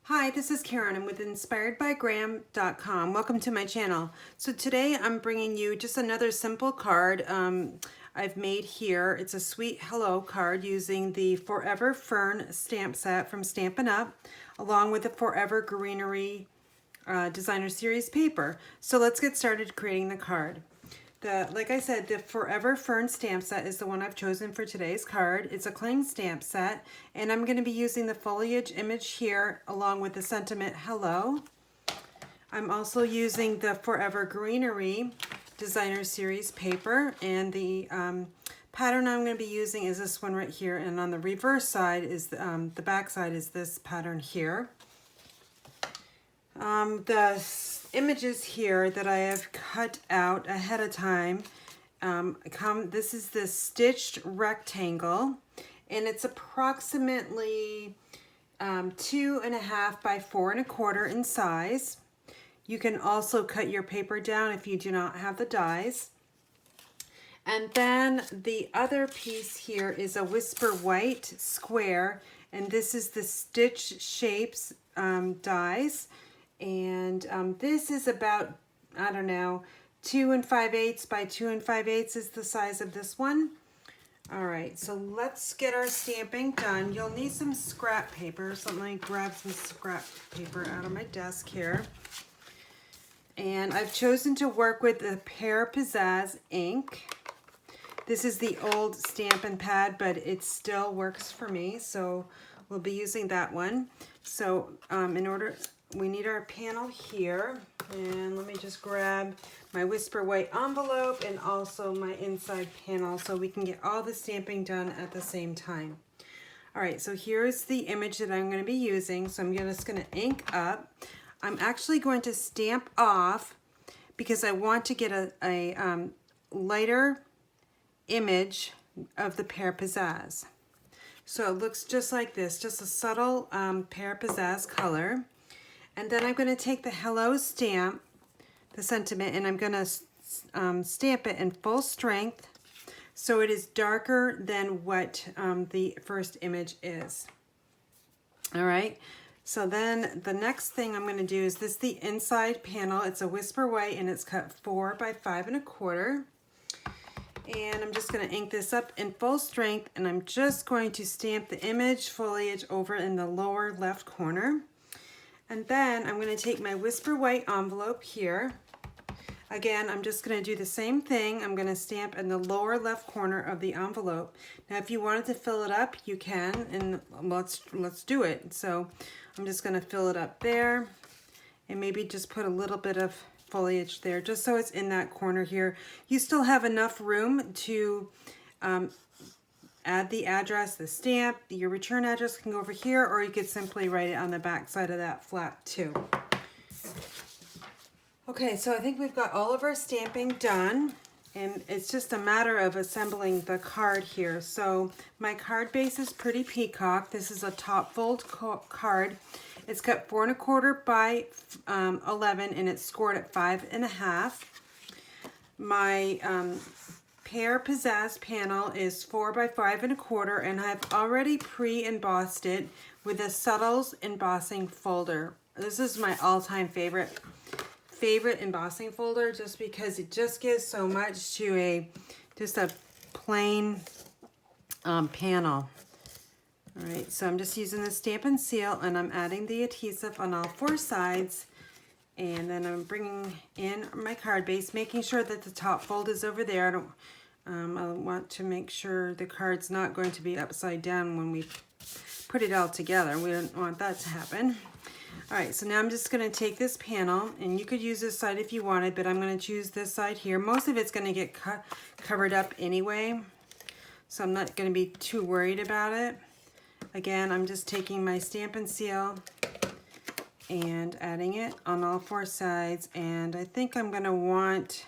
Hi, this is Karen. I'm with inspiredbygram.com. Welcome to my channel. So today I'm bringing you just another simple card I've made here. It's a sweet hello card using the Forever Fern stamp set from Stampin' Up, along with the Forever Greenery Designer Series paper. So let's get started creating the card. Like I said, the Forever Fern stamp set is the one I've chosen for today's card. It's a cling stamp set, and I'm going to be using the foliage image here along with the sentiment hello. I'm also using the Forever Greenery Designer Series paper, and the pattern I'm going to be using is this one right here, and on the reverse side is the back side is this pattern here. The images here that I have cut out ahead of time this is the stitched rectangle, and it's approximately 2.5 by 4.25 in size. You can also cut your paper down if you do not have the dies. And then the other piece here is a Whisper White square, and this is the Stitch Shapes dies. And this is about, I don't know, 2 5/8 by 2 5/8 is the size of this one. All right, so let's get our stamping done. You'll need some scrap paper, so let me grab some scrap paper out of my desk here. And I've chosen to work with the Pear Pizzazz ink. This is the old Stampin' pad, but it still works for me, so we'll be using that one. So we need our panel here, and let me just grab my Whisper White envelope and also my inside panel so we can get all the stamping done at the same time. All right, so here's the image that I'm going to be using. So I'm just going to ink up. I'm actually going to stamp off because I want to get a lighter image of the Pear Pizzazz. So it looks just like this, just a subtle Pear Pizzazz color. And then I'm going to take the hello stamp, the sentiment, and I'm going to stamp it in full strength so it is darker than what the first image is. All right, so then the next thing I'm going to do is the inside panel. It's a Whisper White, and it's cut 4 by 5.25. And I'm just going to ink this up in full strength, and I'm just going to stamp the image foliage over in the lower left corner. And then I'm going to take my Whisper White envelope here. Again, I'm just going to do the same thing. I'm going to stamp in the lower left corner of the envelope. Now, if you wanted to fill it up, you can, and let's do it. So I'm just going to fill it up there, and maybe just put a little bit of foliage there, just so it's in that corner here. You still have enough room to add the address, the stamp. Your return address can go over here, or you could simply write it on the back side of that flap too. Okay, so I think we've got all of our stamping done, and it's just a matter of assembling the card here. So my card base is pretty peacock. This is a top fold card. It's cut 4.25 by 11, and it's scored at 5.5. My Pear Pizzazz panel is 4 by 5.25, and I've already pre-embossed it with a Subtles embossing folder. This is my all-time favorite embossing folder, just because it just gives so much to just a plain panel. All right, so I'm just using the Stampin' Seal, and I'm adding the adhesive on all 4 sides. And then I'm bringing in my card base, making sure that the top fold is over there. I want to make sure the card's not going to be upside down when we put it all together. We don't want that to happen. All right, so now I'm just going to take this panel, and you could use this side if you wanted, but I'm going to choose this side here. Most of it's going to get covered up anyway, so I'm not going to be too worried about it. Again, I'm just taking my Stampin' Seal and adding it on all 4 sides, and I think I'm going to want,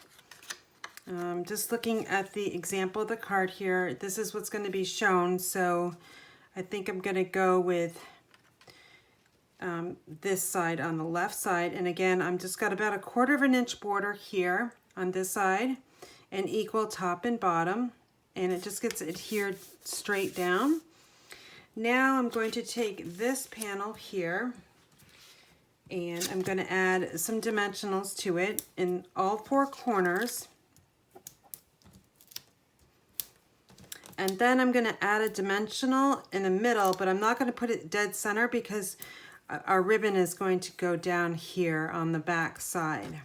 just looking at the example of the card here, this is what's going to be shown, so I think I'm going to go with this side on the left side. And again, I'm just got about a 1/4 inch border here on this side, and equal top and bottom, and it just gets adhered straight down. Now I'm going to take this panel here, And I'm going to add some dimensionals to it in all 4 corners. And then I'm going to add a dimensional in the middle, but I'm not going to put it dead center because our ribbon is going to go down here on the back side.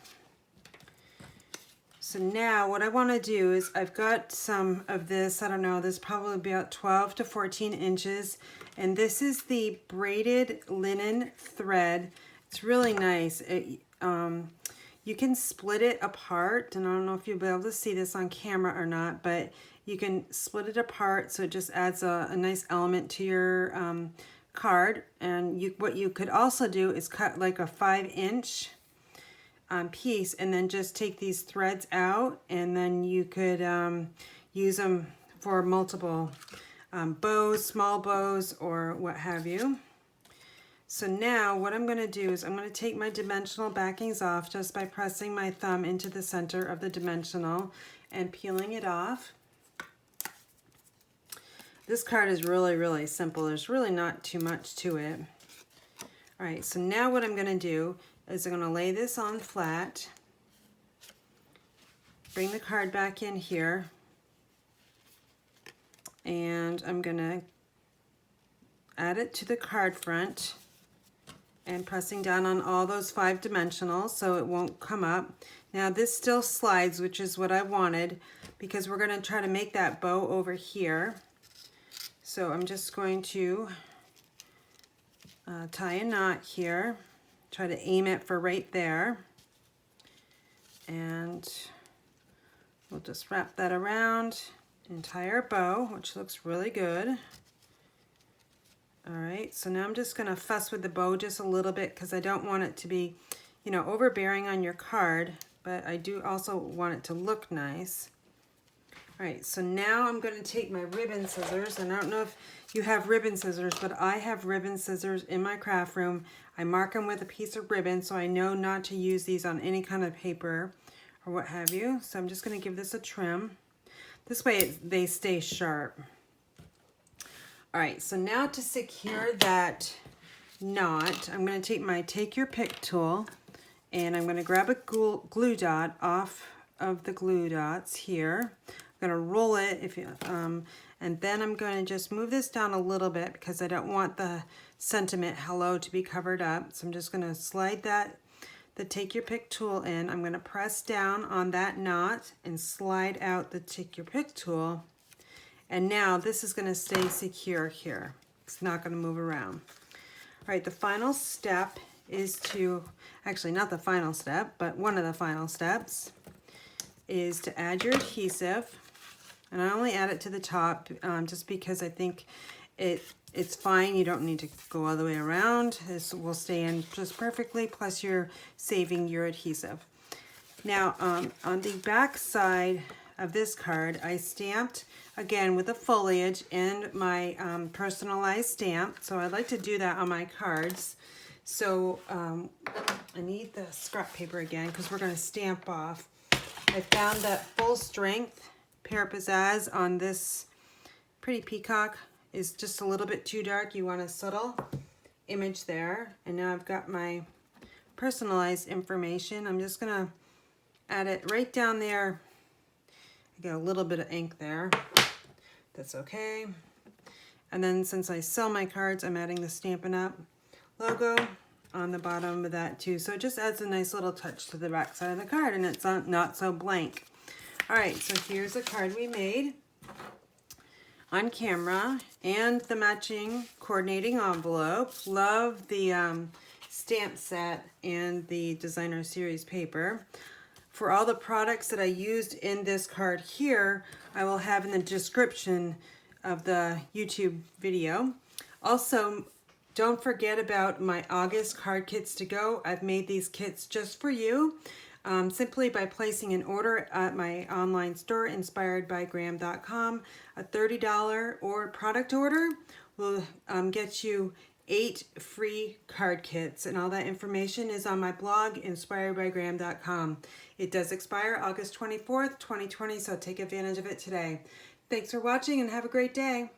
So now what I want to do is I've got some of this, I don't know, this probably about 12 to 14 inches. And this is the braided linen thread. It's really nice. You can split it apart, and I don't know if you'll be able to see this on camera or not, but you can split it apart so it just adds a nice element to your card. And what you could also do is cut like a 5-inch piece and then just take these threads out, and then you could use them for multiple bows, small bows, or what have you. So now what I'm going to do is I'm going to take my dimensional backings off just by pressing my thumb into the center of the dimensional and peeling it off. This card is really, really simple. There's really not too much to it. All right, so now what I'm going to do is I'm going to lay this on flat, bring the card back in here, and I'm going to add it to the card front and pressing down on all those 5 dimensionals so it won't come up. Now this still slides, which is what I wanted, because we're going to try to make that bow over here. So I'm just going to tie a knot here, try to aim it for right there, and we'll just wrap that around and tie our bow, which looks really good. All right, so now I'm just going to fuss with the bow just a little bit because I don't want it to be, you know, overbearing on your card, but I do also want it to look nice. All right, so now I'm going to take my ribbon scissors, and I don't know if you have ribbon scissors, but I have ribbon scissors in my craft room. I mark them with a piece of ribbon so I know not to use these on any kind of paper or what have you. So I'm just going to give this a trim. This way they stay sharp. All right, so now to secure that knot, I'm going to take my Take Your Pick tool, and I'm going to grab a glue dot off of the glue dots here. I'm going to roll it, and then I'm going to just move this down a little bit because I don't want the sentiment hello to be covered up. So I'm just going to slide the Take Your Pick tool in. I'm going to press down on that knot and slide out the Take Your Pick tool. And now this is going to stay secure here. It's not going to move around. All right, the final step is to, actually not the final step, but one of the final steps is to add your adhesive. And I only add it to the top just because I think it's fine. You don't need to go all the way around. This will stay in just perfectly, plus you're saving your adhesive. Now on the back side of this card, I stamped again with a foliage and my personalized stamp. So I like to do that on my cards. So I need the scrap paper again because we're going to stamp off. I found that full strength Pear Pizzazz on this pretty peacock is just a little bit too dark. You want a subtle image there. And now I've got my personalized information. I'm just going to add it right down there. I got a little bit of ink there. That's okay. And then since I sell my cards, I'm adding the Stampin' Up! Logo on the bottom of that too. So it just adds a nice little touch to the back side of the card, and it's not so blank. All right, so here's a card we made on camera and the matching coordinating envelope. Love the stamp set and the designer series paper. For all the products that I used in this card here, I will have in the description of the YouTube video. Also, don't forget about my August card kits to go. I've made these kits just for you, simply by placing an order at my online store, inspiredbygraham.com. A $30 or product order will get you 8 free card kits, and all that information is on my blog, inspiredbygraham.com. It does expire August 24th, 2020, so take advantage of it today. Thanks for watching and have a great day.